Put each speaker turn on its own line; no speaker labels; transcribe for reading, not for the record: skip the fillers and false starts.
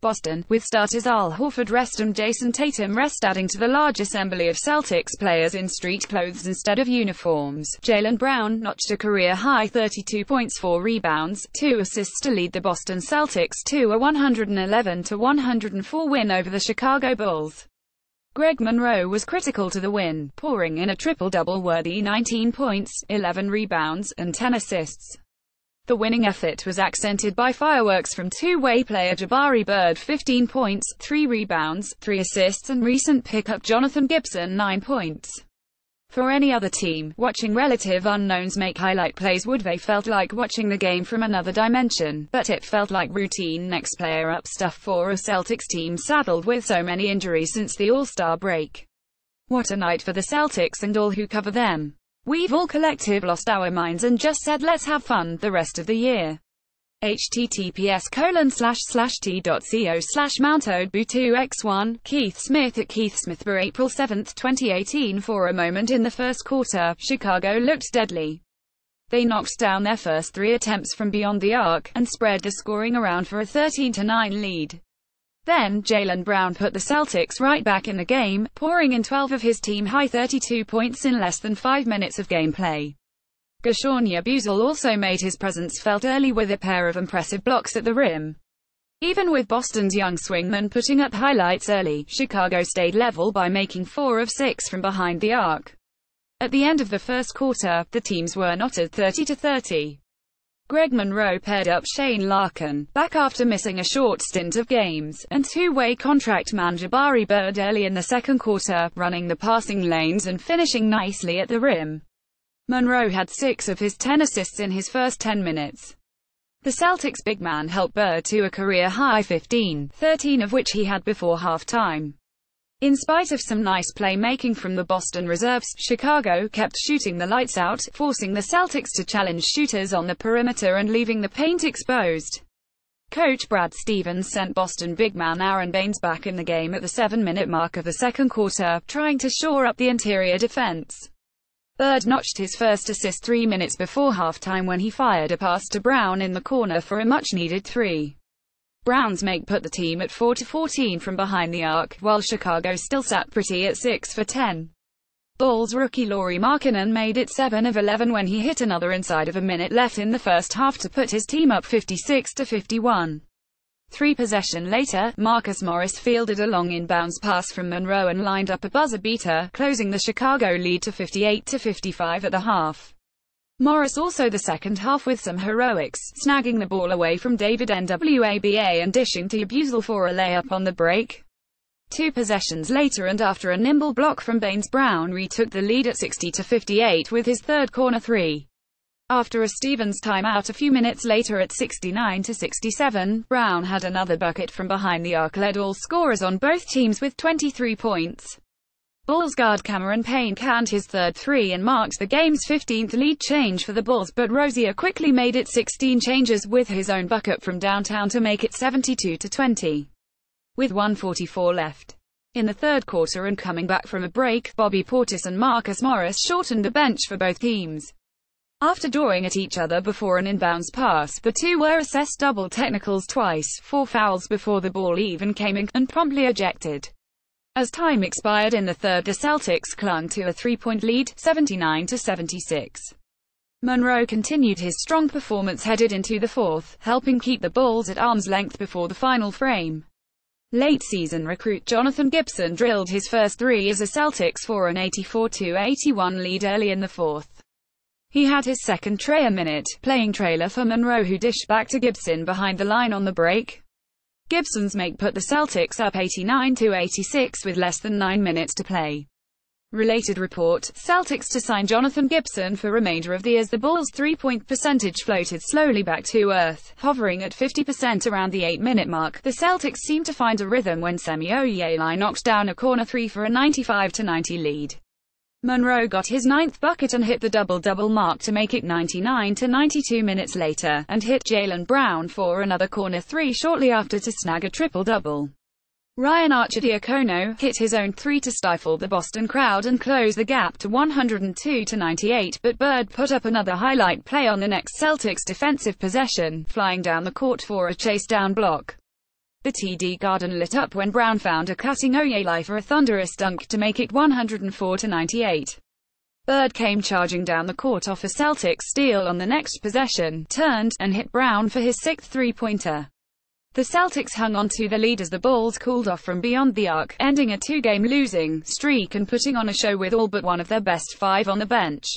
Boston, with starters Al Horford rest and Jason Tatum rest adding to the large assembly of Celtics players in street clothes instead of uniforms. Jaylen Brown notched a career-high 32 points, 4 rebounds, 2 assists to lead the Boston Celtics to a 111-104 win over the Chicago Bulls. Greg Monroe was critical to the win, pouring in a triple-double worthy 19 points, 11 rebounds, and 10 assists. The winning effort was accented by fireworks from two-way player Jabari Bird 15 points, 3 rebounds, 3 assists and recent pickup Jonathan Gibson 9 points. For any other team, watching relative unknowns make highlight plays would have felt like watching the game from another dimension, but it felt like routine next player up stuff for a Celtics team saddled with so many injuries since the All-Star break. What a night for the Celtics and all who cover them. We've all collective lost our minds and just said let's have fun the rest of the year. https://t.co/mountodbu2x1 Keith Smith at Keith Smith. April 7, 2018. For a moment in the first quarter, Chicago looked deadly. They knocked down their first 3 attempts from beyond the arc, and spread the scoring around for a 13-9 lead. Then, Jaylen Brown put the Celtics right back in the game, pouring in 12 of his team-high 32 points in less than 5 minutes of gameplay. Gushon Yabusele also made his presence felt early with a pair of impressive blocks at the rim. Even with Boston's young swingman putting up highlights early, Chicago stayed level by making 4 of 6 from behind the arc. At the end of the first quarter, the teams were knotted 30-30. Greg Monroe paired up Shane Larkin, back after missing a short stint of games, and two-way contract man Jabari Bird early in the second quarter, running the passing lanes and finishing nicely at the rim. Monroe had 6 of his 10 assists in his first 10 minutes. The Celtics big man helped Bird to a career-high 15, 13 of which he had before halftime. In spite of some nice playmaking from the Boston reserves, Chicago kept shooting the lights out, forcing the Celtics to challenge shooters on the perimeter and leaving the paint exposed. Coach Brad Stevens sent Boston big man Aaron Baines back in the game at the 7-minute mark of the second quarter, trying to shore up the interior defense. Bird notched his first assist 3 minutes before halftime when he fired a pass to Brown in the corner for a much-needed 3. Brown's make put the team at 4-14 from behind the arc, while Chicago still sat pretty at 6 for 10. Bulls rookie Lauri Markkanen made it 7 of 11 when he hit another inside of a minute left in the first half to put his team up 56-51. 3 possessions later, Marcus Morris fielded a long inbounds pass from Monroe and lined up a buzzer beater, closing the Chicago lead to 58-55 at the half. Morris also the second half with some heroics, snagging the ball away from David Nwaba and dishing to Yabusele for a layup on the break. 2 possessions later and after a nimble block from Baines, Brown retook the lead at 60-58 with his third corner 3. After a Stevens timeout a few minutes later at 69-67, Brown had another bucket from behind the arc, led all scorers on both teams with 23 points. Bulls guard Cameron Payne canned his third 3 and marked the game's 15th lead change for the Bulls, but Rozier quickly made it 16 changes with his own bucket from downtown to make it 72-20. With 1:44 left in the third quarter and coming back from a break, Bobby Portis and Marcus Morris shortened the bench for both teams. After drawing at each other before an inbounds pass, the two were assessed double technicals twice, 4 fouls before the ball even came in, and promptly ejected. As time expired in the third, the Celtics clung to a 3-point lead, 79-76. Monroe continued his strong performance headed into the fourth, helping keep the Bulls at arm's length before the final frame. Late-season recruit Jonathan Gibson drilled his first 3 as a Celtics for an 84-81 lead early in the fourth. He had his second minute playing trailer for Monroe, who dished back to Gibson behind the line on the break. Gibson's make put the Celtics up 89-86 with less than 9 minutes to play. Related report, Celtics to sign Jonathan Gibson for remainder of the year as the Bulls' three-point percentage floated slowly back to earth, hovering at 50% around the 8-minute mark. The Celtics seemed to find a rhythm when Semi Ojeleye knocked down a corner 3 for a 95-90 lead. Monroe got his 9th bucket and hit the double-double mark to make it 99-92 minutes later, and hit Jaylen Brown for another corner 3 shortly after to snag a triple-double. Ryan Arcidiacono hit his own 3 to stifle the Boston crowd and close the gap to 102-98, but Bird put up another highlight play on the next Celtics defensive possession, flying down the court for a chase-down block. The TD Garden lit up when Brown found a cutting Oyelai for a thunderous dunk to make it 104-98. Bird came charging down the court off a Celtics steal on the next possession, turned, and hit Brown for his sixth three-pointer. The Celtics hung on to the lead as the balls cooled off from beyond the arc, ending a two-game losing streak and putting on a show with all but one of their best five on the bench.